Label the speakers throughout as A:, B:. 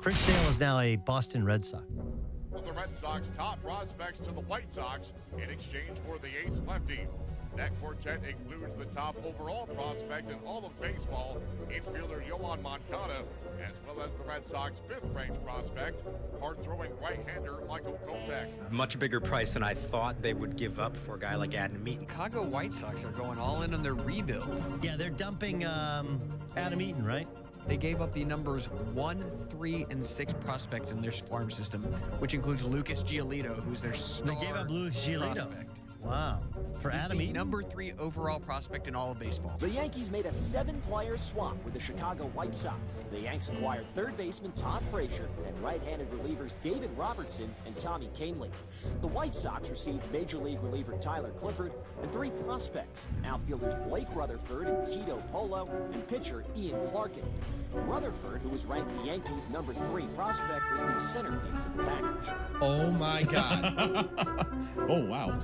A: Chris Sale is now a Boston Red Sox.
B: The Red Sox top prospects to the White Sox in exchange for the ace lefty. That quartet includes the top overall prospect in all of baseball, infielder Yoan Moncada, as well as the Red Sox fifth-ranked prospect, hard-throwing right-hander Michael Kopech.
C: Much bigger price than I thought they would give up for a guy like Adam Eaton.
D: Chicago White Sox are going all in on their rebuild.
A: Yeah, they're dumping Adam Eaton, right?
D: They gave up the numbers 1, 3, and 6 prospects in their farm system, which includes Lucas Giolito, who's their star.
A: They gave up Lucas Giolito.
D: Prospect.
A: Wow. For
D: He's
A: Adam
D: the
A: Eaton?
D: number 3 overall prospect in all of baseball.
E: The Yankees made a 7-player swap with the Chicago White Sox. The Yanks acquired third baseman Todd Frazier and right-handed relievers David Robertson and Tommy Kahnle. The White Sox received Major League reliever Tyler Clippard and 3 prospects, outfielders Blake Rutherford and Tito Polo, and pitcher Ian Clarkin. Rutherford, who was ranked the Yankees' number 3 prospect, was the centerpiece of the package.
F: Oh my God.
G: Oh, wow.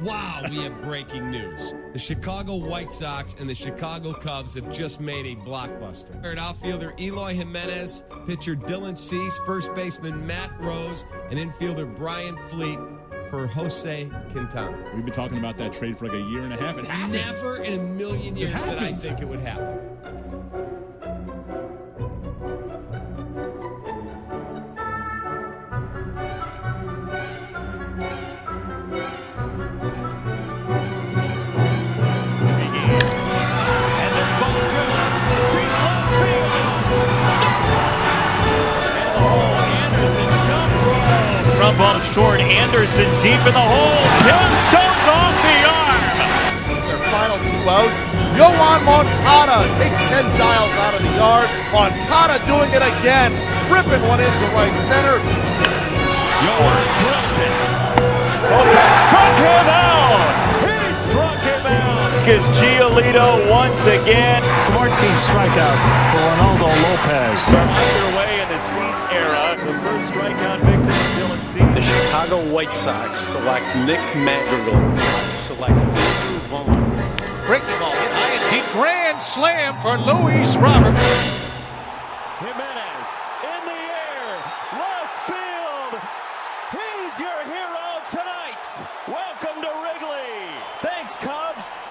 F: Wow, we have breaking news. The Chicago White Sox and the Chicago Cubs have just made a blockbuster. Third outfielder Eloy Jimenez, pitcher Dylan Cease, first baseman Matt Rose, and infielder Brian Fleet for Jose Quintana.
G: We've been talking about that trade for like a year and a half. It happened.
F: Never in a million years did I think it would happen.
H: Ground ball short, Anderson deep in the hole. Kim shows off the arm.
I: Their final 2 outs. Yoan Moncada takes Ken Giles out of the yard. Moncada doing it again, ripping one into right center.
H: Yoan drills it. Kopech struck him out. He struck him out. Because Giolito once again. 14th strikeout for Ronaldo Lopez. Underway in the Cease era. The first strikeout victim, Dylan Cease.
J: The Chicago White Sox select Nick Madrigal. Select Andrew Vaughn.
H: Breaking ball hit high and deep. Grand slam for Luis Robert. Jimenez in the air. Left field. He's your hero tonight. Welcome to Wrigley.